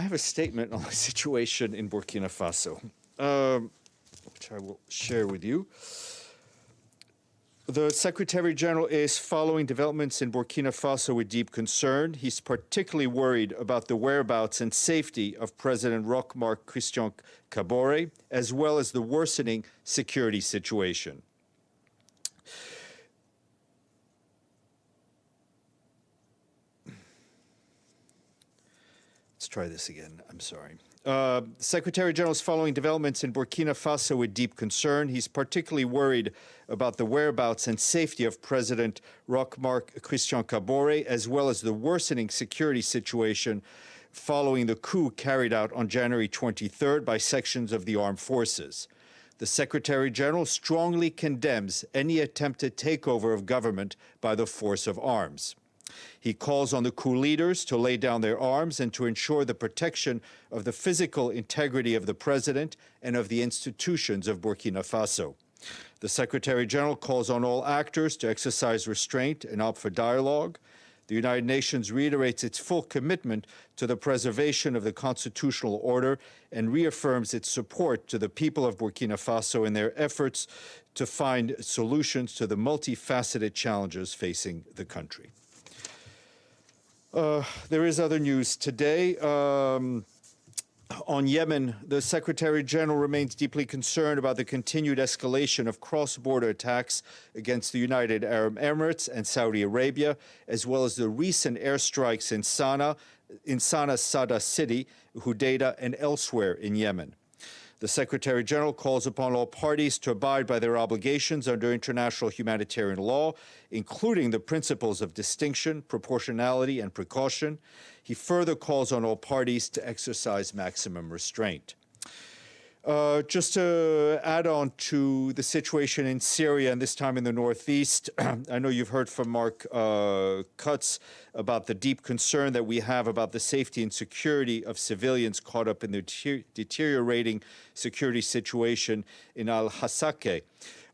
I have a statement on the situation in Burkina Faso, which I will share with you. The Secretary General is following developments in Burkina Faso with deep concern. He's particularly worried about the whereabouts and safety of President Roch Marc Kaboré, as well as the worsening security situation. Let's try this again. I'm sorry. Secretary General is following developments in Burkina Faso with deep concern. He's particularly worried about the whereabouts and safety of President Roch Marc Kaboré, as well as the worsening security situation following the coup carried out on January 23rd by sections of the armed forces. The Secretary General strongly condemns any attempted takeover of government by the force of arms. He calls on the coup leaders to lay down their arms and to ensure the protection of the physical integrity of the president and of the institutions of Burkina Faso. The Secretary General calls on all actors to exercise restraint and opt for dialogue. The United Nations reiterates its full commitment to the preservation of the constitutional order and reaffirms its support to the people of Burkina Faso in their efforts to find solutions to the multifaceted challenges facing the country. There is other news today. On Yemen, the Secretary General remains deeply concerned about the continued escalation of cross-border attacks against the United Arab Emirates and Saudi Arabia, as well as the recent airstrikes in Sana's Sada city, Hudaydah, and elsewhere in Yemen. The Secretary General calls upon all parties to abide by their obligations under international humanitarian law, including the principles of distinction, proportionality, and precaution. He further calls on all parties to exercise maximum restraint. Just to add on to the situation in Syria, and this time in the northeast, I know you've heard from Marc Cutts about the deep concern that we have about the safety and security of civilians caught up in the deteriorating security situation in Al-Hasake.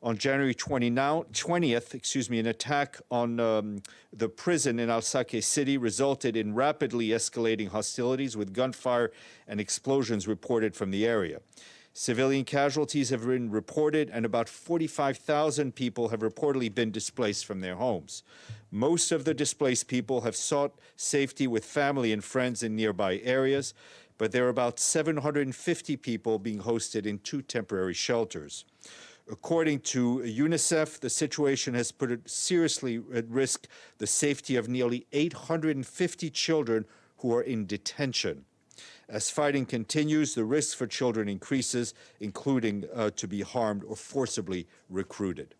On January 20th, an attack on the prison in Al-Sake city resulted in rapidly escalating hostilities with gunfire and explosions reported from the area. Civilian casualties have been reported, and about 45,000 people have reportedly been displaced from their homes. Most of the displaced people have sought safety with family and friends in nearby areas, but there are about 750 people being hosted in 2 temporary shelters. According to UNICEF, the situation has put seriously at risk the safety of nearly 850 children who are in detention. As fighting continues, the risk for children increases, including to be harmed or forcibly recruited.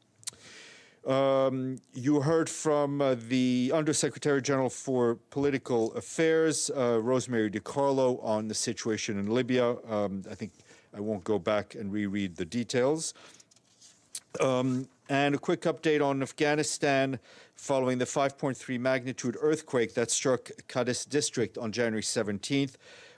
You heard from the Undersecretary General for Political Affairs, Rosemary DiCarlo, on the situation in Libya. I think I won't go back and reread the details. And a quick update on Afghanistan following the 5.3 magnitude earthquake that struck Cadiz district on January 17th.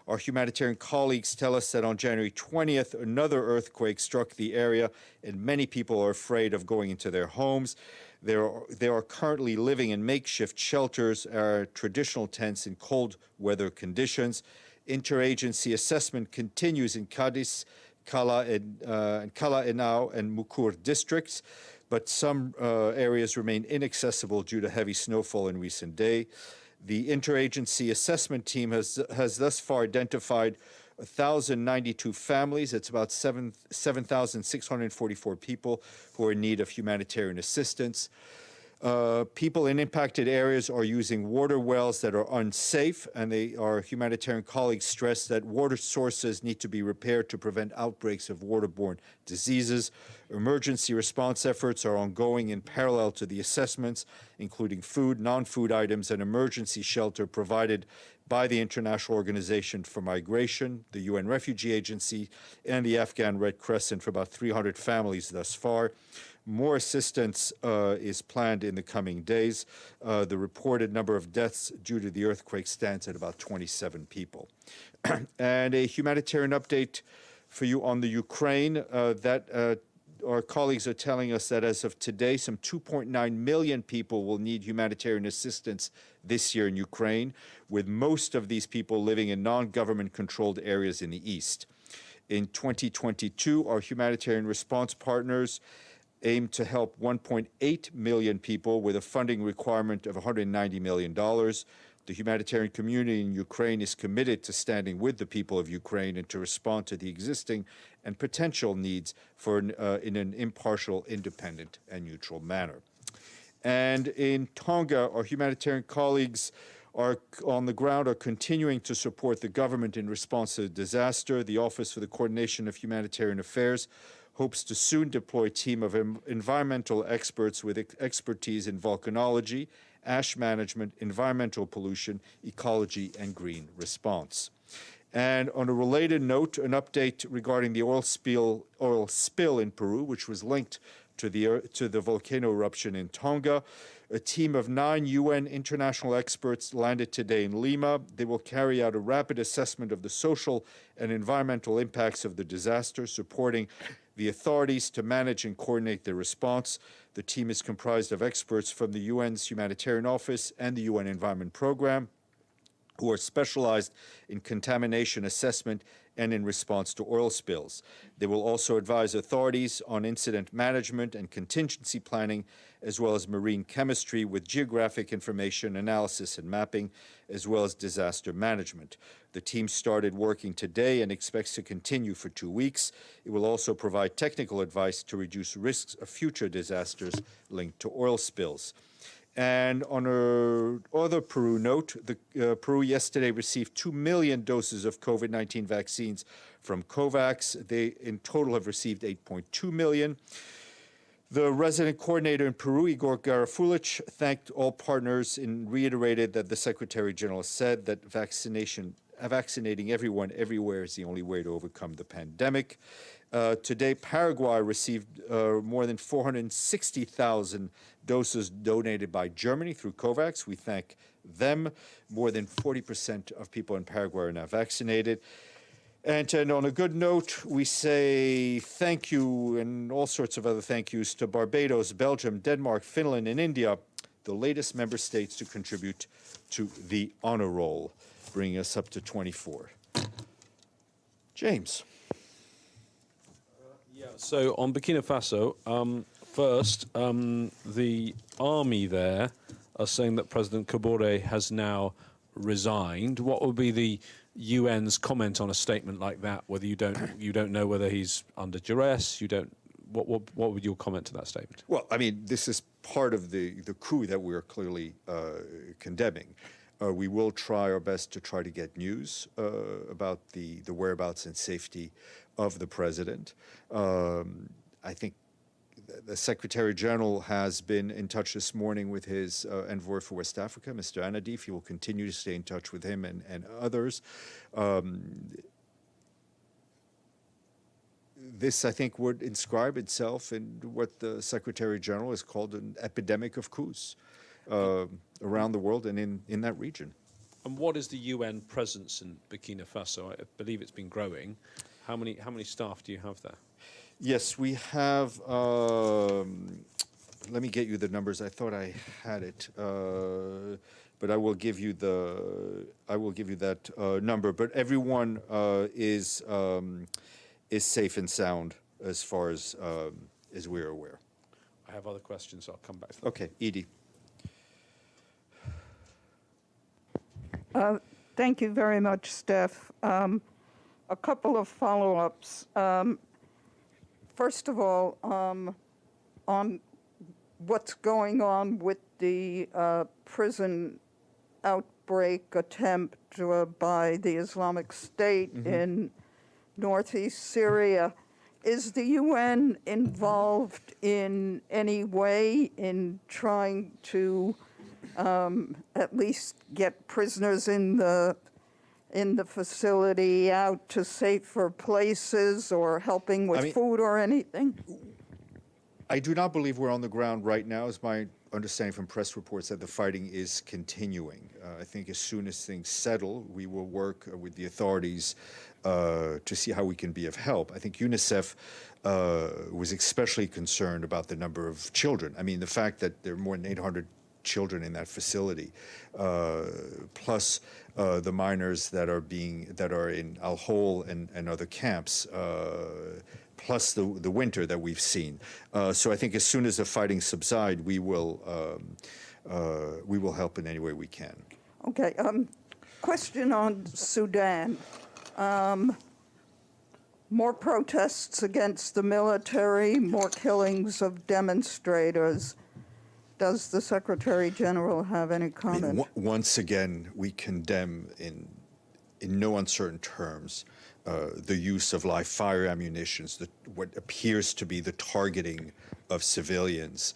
Our humanitarian colleagues tell us that on January 20th, another earthquake struck the area, and many people are afraid of going into their homes. They are currently living in makeshift shelters, traditional tents in cold weather conditions. Interagency assessment continues in Cadiz, Kala Enau, and Mukur districts, but some areas remain inaccessible due to heavy snowfall in recent days. The interagency assessment team has thus far identified 1,092 families. It's about 7,644 people who are in need of humanitarian assistance. People in impacted areas are using water wells that are unsafe, and our humanitarian colleagues stress that water sources need to be repaired to prevent outbreaks of waterborne diseases. Emergency response efforts are ongoing in parallel to the assessments, including food, non-food items, and emergency shelter provided by the International Organization for Migration, the UN Refugee Agency, and the Afghan Red Crescent for about 300 families thus far. More assistance is planned in the coming days. The reported number of deaths due to the earthquake stands at about 27 people. And a humanitarian update for you on the Ukraine, our colleagues are telling us that as of today, some 2.9 million people will need humanitarian assistance this year in Ukraine, with most of these people living in non-government controlled areas in the east. In 2022, our humanitarian response partners aim to help 1.8 million people with a funding requirement of $190 million. The humanitarian community in Ukraine is committed to standing with the people of Ukraine and to respond to the existing and potential needs in an impartial, independent, and neutral manner. And in Tonga, our humanitarian colleagues are on the ground are continuing to support the government in response to the disaster. The Office for the Coordination of Humanitarian Affairs hopes to soon deploy a team of environmental experts with expertise in volcanology, ash management, environmental pollution, ecology, and green response. And on a related note, an update regarding the oil spill in Peru, which was linked to the volcano eruption in Tonga. A team of 9 UN international experts landed today in Lima. They will carry out a rapid assessment of the social and environmental impacts of the disaster, supporting the authorities to manage and coordinate their response. The team is comprised of experts from the UN's Humanitarian Office and the UN Environment Programme, who are specialized in contamination assessment and in response to oil spills. They will also advise authorities on incident management and contingency planning, as well as marine chemistry with geographic information analysis and mapping, as well as disaster management. The team started working today and expects to continue for 2 weeks. It will also provide technical advice to reduce risks of future disasters linked to oil spills. And on another Peru note, Peru yesterday received 2 million doses of COVID-19 vaccines from Covax. They in total have received 8.2 million. The resident coordinator in Peru, Igor Garafulich, thanked all partners and reiterated that the Secretary General said that vaccinating everyone everywhere is the only way to overcome the pandemic. Today, Paraguay received more than 460,000 doses donated by Germany through Covax. We thank them. More than 40% of people in Paraguay are now vaccinated. And on a good note, we say thank you and all sorts of other thank yous to Barbados, Belgium, Denmark, Finland, and India, the latest member states to contribute to the honor roll, bringing us up to 24. James. So on Burkina Faso, first, the army there are saying that President Kaboré has now resigned. What would be the UN's comment on a statement like that? Whether you don't know whether he's under duress, what would your comment to that statement? Well, I mean, this is part of the coup that we're clearly condemning. We will try our best to try to get news about the whereabouts and safety of the president. I think the Secretary General has been in touch this morning with his envoy for West Africa, Mr. Anadif. He will continue to stay in touch with him and others. This, I think, would inscribe itself in what the Secretary General has called an epidemic of coups around the world and in that region. And what is the UN presence in Burkina Faso? I believe it's been growing. How many staff do you have there? Yes, we have. Let me get you the numbers. I thought I had it, but I will give you that number. But everyone is safe and sound as far as we're aware. I have other questions, so I'll come back to that. Okay, Edie. Thank you very much, Steph. A couple of follow-ups. First of all, on what's going on with the prison outbreak attempt by the Islamic State in northeast Syria, is the UN involved in any way in trying to at least get prisoners in the facility out to safer places or helping with food or anything? I do not believe we're on the ground right now, is my understanding from press reports, that the fighting is continuing. I think as soon as things settle, we will work with the authorities to see how we can be of help. I think UNICEF was especially concerned about the number of children. I mean, the fact that there are more than 800 children in that facility, plus the minors that are in Al Hol and other camps, plus the winter that we've seen. So I think as soon as the fighting subsides, we will help in any way we can. Okay. Question on Sudan. More protests against the military, more killings of demonstrators. Does the Secretary General have any comment? Once again, we condemn in no uncertain terms the use of live fire ammunitions, what appears to be the targeting of civilians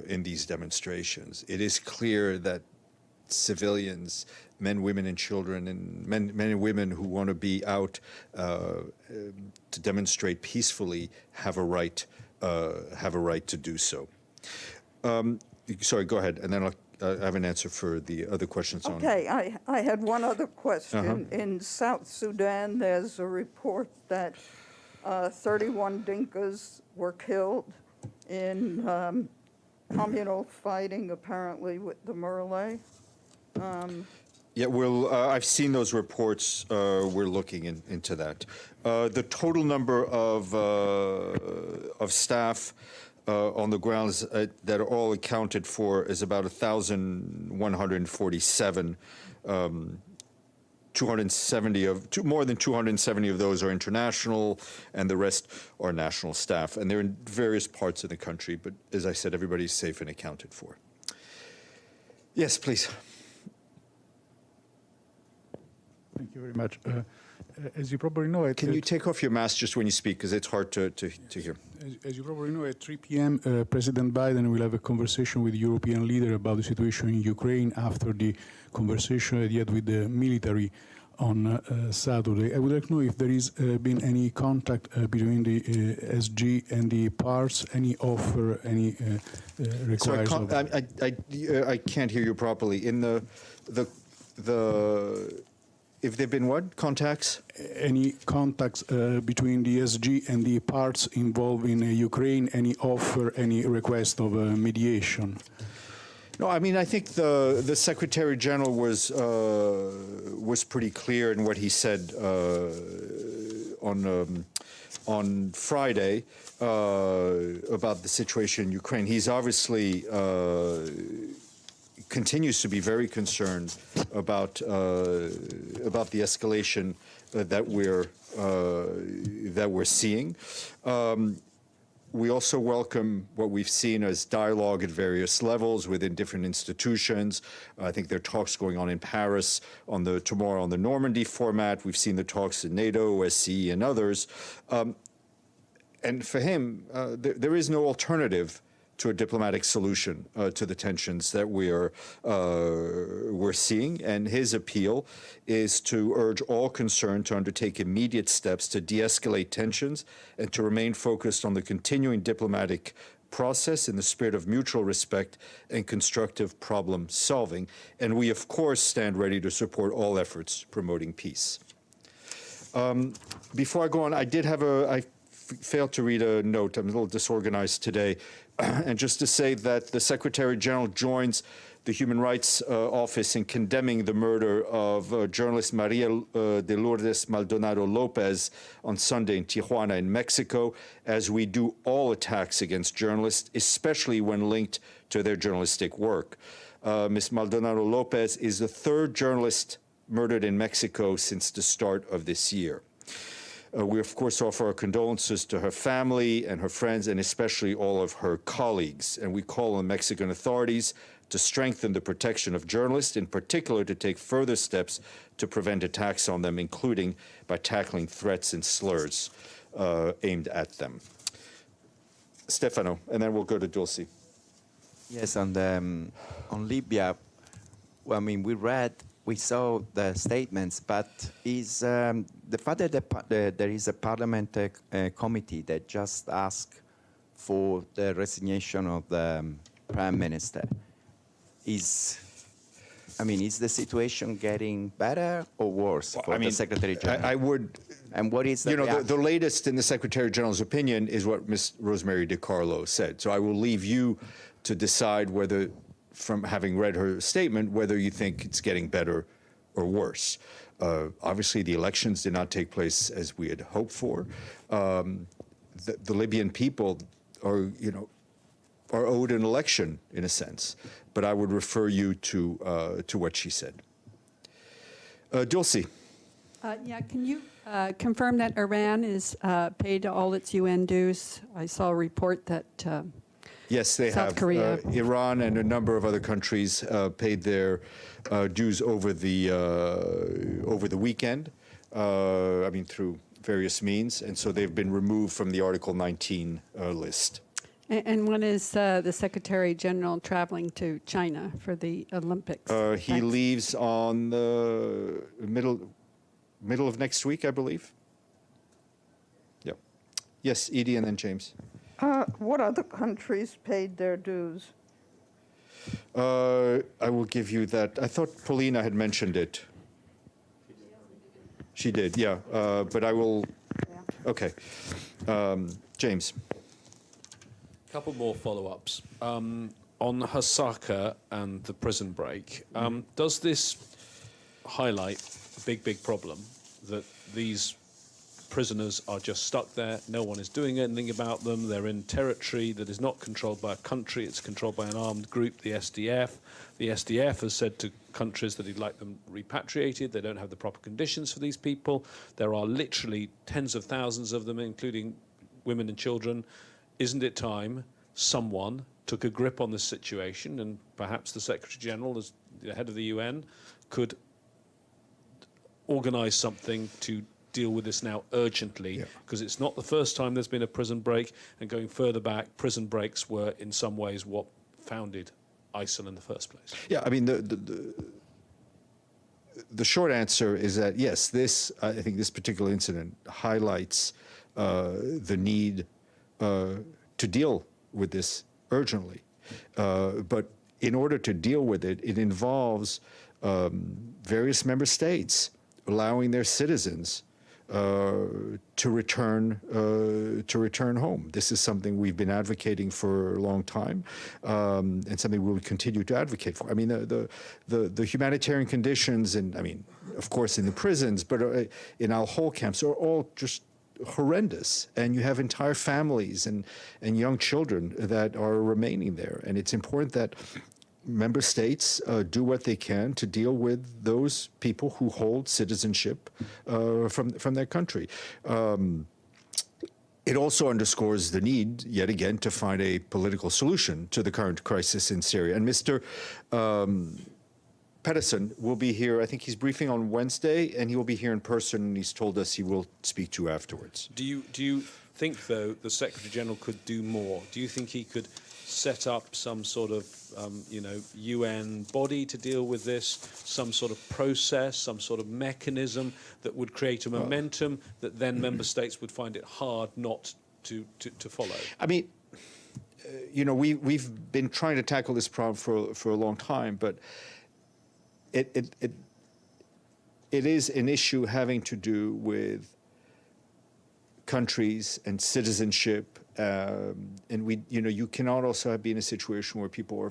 in these demonstrations. It is clear that civilians, men, women, and children, and men and women who want to be out to demonstrate peacefully have a right to do so. Sorry, go ahead, and then I have an answer for the other questions. Okay, I had one other question. In South Sudan, there's a report that 31 Dinkas were killed in communal fighting, apparently, with the Murle. Yeah, I've seen those reports. We're looking into that. The total number of staff on the grounds that are all accounted for is about 1,147. 270 more than 270 of those are international, and the rest are national staff. And they're in various parts of the country, but as I said, everybody's safe and accounted for. Yes, please. Thank you very much. As you probably know, can you take off your mask just when you speak, because it's hard to hear. As you probably know, at 3 p.m., President Biden will have a conversation with European leaders about the situation in Ukraine after the conversation he had with the military on Saturday. I would like to know if there has been any contact between the SG and the parts, any offer, any requires. Sorry, I can't hear you properly. In the if there have been what? Contacts? Any contacts between the SG and the parts involved in Ukraine? Any offer, any request of mediation? No, I mean, I think the Secretary General was pretty clear in what he said on Friday about the situation in Ukraine. He's obviously continues to be very concerned about the escalation that we're seeing. We also welcome what we've seen as dialogue at various levels within different institutions. I think there are talks going on in Paris tomorrow on the Normandy format. We've seen the talks in NATO, OSCE, and others. And for him, there is no alternative to a diplomatic solution to the tensions that we're seeing. And his appeal is to urge all concerned to undertake immediate steps to de-escalate tensions and to remain focused on the continuing diplomatic process in the spirit of mutual respect and constructive problem solving. And we, of course, stand ready to support all efforts promoting peace. Before I go on, I failed to read a note. I'm a little disorganized today. And just to say that the Secretary General joins the Human Rights Office in condemning the murder of journalist Maria de Lourdes Maldonado Lopez on Sunday in Tijuana in Mexico, as we do all attacks against journalists, especially when linked to their journalistic work. Ms. Maldonado Lopez is the third journalist murdered in Mexico since the start of this year. We, of course, offer our condolences to her family and her friends, and especially all of her colleagues. And we call on Mexican authorities to strengthen the protection of journalists, in particular to take further steps to prevent attacks on them, including by tackling threats and slurs aimed at them. Stefano, and then we'll go to Dulcie. Yes, on Libya, well, I mean, we saw the statements, but is the fact that there is a parliament committee that just asked for the resignation of the prime minister, is the situation getting better or worse for the Secretary General? I would. And what is the the latest in the Secretary General's opinion is what Ms. Rosemary DiCarlo said. So I will leave you to decide whether from having read her statement, whether you think it's getting better or worse. Obviously, the elections did not take place as we had hoped for. The Libyan people are owed an election in a sense, but I would refer you to what she said. Dulcie. Yeah, can you confirm that Iran is paid all its UN dues? I saw a report that Yes, they South have. Korea. Iran and a number of other countries paid their dues over the weekend. Through various means, and so they've been removed from the Article 19 list. And when is the Secretary General traveling to China for the Olympics? He leaves on the middle of next week, I believe. Yep. Yes, Edie, and then James. What other countries paid their dues? I will give you that. I thought Paulina had mentioned it. She did, yeah. But I will. Yeah. Okay. James. Couple more follow-ups. On Hasaka and the prison break, does this highlight a big problem that these prisoners are just stuck there, no one is doing anything about them, they're in territory that is not controlled by a country, it's controlled by an armed group, the SDF. The SDF has said to countries that he'd like them repatriated, they don't have the proper conditions for these people. There are literally tens of thousands of them, including women and children. Isn't it time someone took a grip on this situation, and perhaps the Secretary General, as the head of the UN, could organise something to deal with this now urgently, because it's not the first time there's been a prison break, and going further back, prison breaks were in some ways what founded ISIL in the first place. Yeah, I mean, the short answer is that, yes, I think this particular incident highlights the need to deal with this urgently. But in order to deal with it, it involves various member states allowing their citizens to return home. This is something we've been advocating for a long time, and something we will continue to advocate for. I mean, the humanitarian conditions, and I mean, of course, in the prisons, but in our whole camps, are all just horrendous, and you have entire families and young children that are remaining there, and it's important that member states do what they can to deal with those people who hold citizenship from their country. It also underscores the need, yet again, to find a political solution to the current crisis in Syria. And Mr. Pedersen will be here. I think he's briefing on Wednesday, and he will be here in person, and he's told us he will speak to you afterwards. Do you think, though, the Secretary General could do more? Do you think he could set up some sort of UN body to deal with this, some sort of process, some sort of mechanism that would create a momentum that then member states would find it hard not to follow? I mean, we've been trying to tackle this problem for a long time, but it is an issue having to do with countries and citizenship, and you cannot also be in a situation where people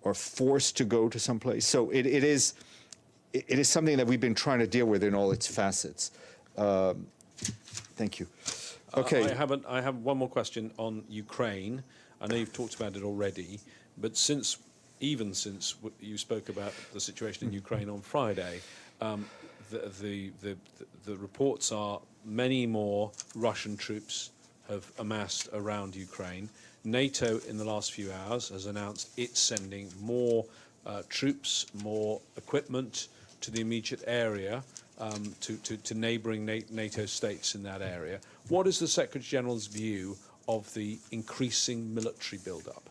are forced to go to some place. So it is something that we've been trying to deal with in all its facets. Thank you. Okay. I have one more question on Ukraine. I know you've talked about it already, but since you spoke about the situation in Ukraine on Friday, the reports are many more Russian troops have amassed around Ukraine. NATO, in the last few hours, has announced it's sending more troops, more equipment to the immediate area, to neighbouring NATO states in that area. What is the Secretary General's view of the increasing military build-up?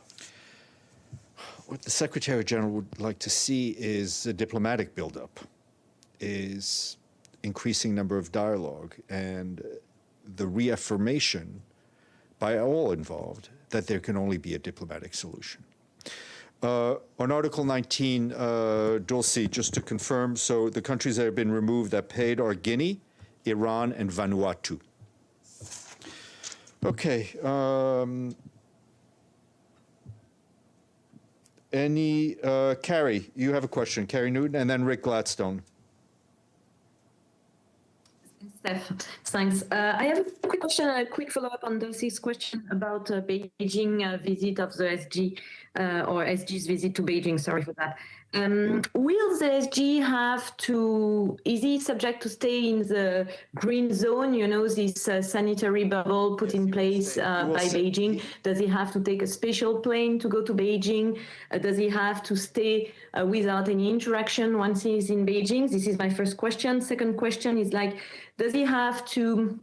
What the Secretary General would like to see is a diplomatic build-up, is increasing number of dialogue, and the reaffirmation by all involved that there can only be a diplomatic solution. On Article 19, Dulcie, just to confirm, so the countries that have been removed that paid are Guinea, Iran, and Vanuatu. Okay. Carrie, you have a question. Carrie Newton, and then Rick Gladstone. Steph, thanks. I have a quick question, a quick follow-up on Dulcie's question about Beijing visit of the SG, or SG's visit to Beijing, sorry for that. Will the SG have to, is he subject to stay in the green zone, you know, this sanitary bubble put in place by Beijing? Does he have to take a special plane to go to Beijing? Does he have to stay without any interaction once he's in Beijing? This is my first question. Second question is like, does he have to,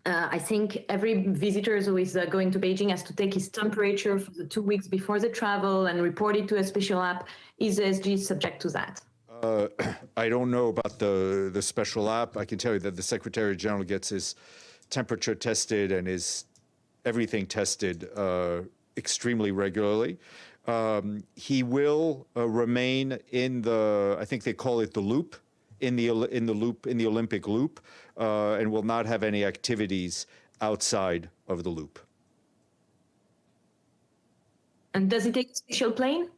I think every visitor who is going to Beijing has to take his temperature for the 2 weeks before the travel and report it to a special app. Is the SG subject to that? I don't know about the special app. I can tell you that the Secretary General gets his temperature tested and his everything tested extremely regularly. He will remain in the, I think they call it the loop, in the Olympic loop, and will not have any activities outside of the loop. And does he take a special plane?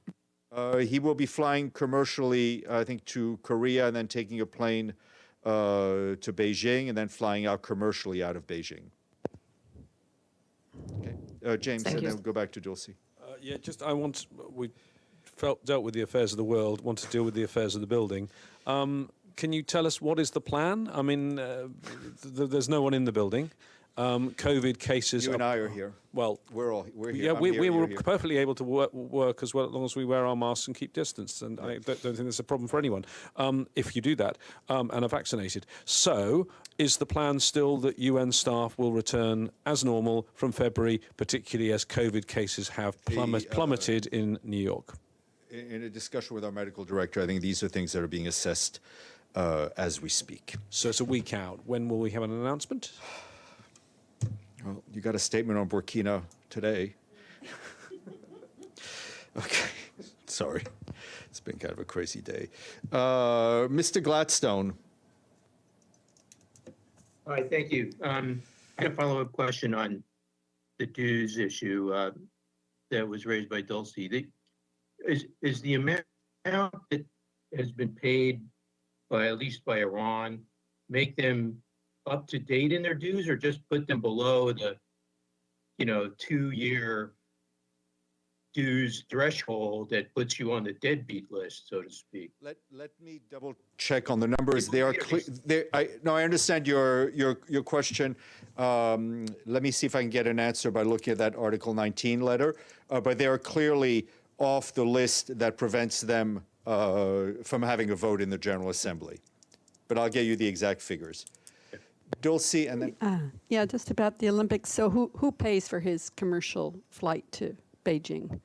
He will be flying commercially, I think, to Korea, and then taking a plane to Beijing, and then flying out commercially out of Beijing. Okay, James, Thank and you. then we'll go back to Dulcie. Yeah, we dealt with the affairs of the world, want to deal with the affairs of the building. Can you tell us what is the plan? I mean, there's no one in the building. COVID cases. You and I are here. Well, we're here. yeah, I'm we here, were you're here. perfectly able to work as well, as long as we wear our masks and keep distance. And I don't think there's a problem for anyone if you do that and are vaccinated. So, is the plan still that UN staff will return as normal from February, particularly as COVID cases have plummeted in New York? In a discussion with our medical director, I think these are things that are being assessed as we speak. So it's a week out. When will we have an announcement? Well, you got a statement on Burkina today. Okay, sorry. It's been kind of a crazy day. Mr. Gladstone. All right, thank you. I had a follow-up question on the dues issue that was raised by Dulcie. Is the amount that has been paid by, at least by Iran, make them up to date in their dues, or just put them below the, 2-year dues threshold that puts you on the deadbeat list, so to speak? Let me double check on the numbers. They are clear. I understand your question. Let me see if I can get an answer by looking at that Article 19 letter. But they are clearly off the list that prevents them from having a vote in the General Assembly. But I'll get you the exact figures. Dulcie, and then Yeah, just about the Olympics. So who pays for his commercial flight to Beijing?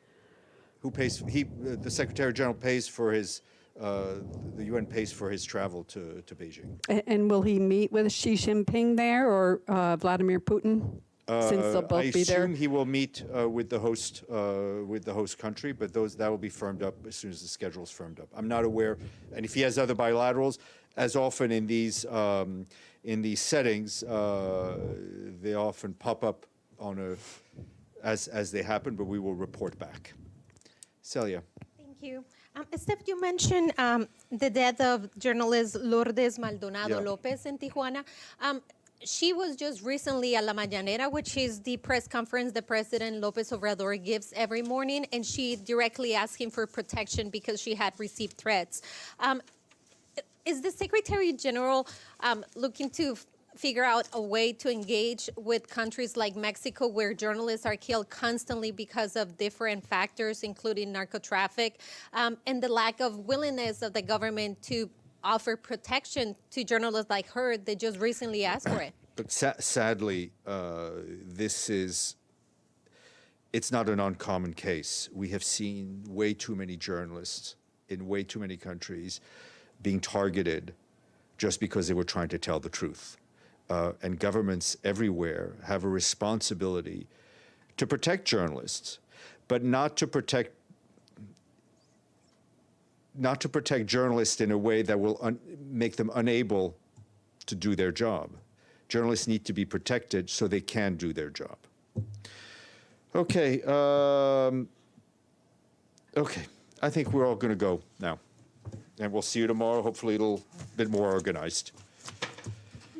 who pays? The Secretary General pays for his. The UN pays for his travel to Beijing. And will he meet with Xi Jinping there, or Vladimir Putin? Since they'll both be there. I assume he will meet with the host country, but that will be firmed up as soon as the schedule is firmed up. I'm not aware, and if he has other bilaterals, as often in these settings, they often pop up as they happen, but we will report back. Celia. Thank you. Steph, you mentioned the death of journalist Lourdes Maldonado Lopez in Tijuana. She was just recently at La Mañanera, which is the press conference that President López Obrador gives every morning, and she directly asked him for protection because she had received threats. Is the Secretary General looking to figure out a way to engage with countries like Mexico, where journalists are killed constantly because of different factors, including narco-traffic, and the lack of willingness of the government to offer protection to journalists like her that just recently asked for it? But sadly, it's not an uncommon case. We have seen way too many journalists in way too many countries being targeted just because they were trying to tell the truth. And governments everywhere have a responsibility to protect journalists, but not to protect journalists in a way that will make them unable to do their job. Journalists need to be protected so they can do their job. Okay. Okay. I think we're all going to go now. And we'll see you tomorrow. Hopefully it'll be a bit more organized.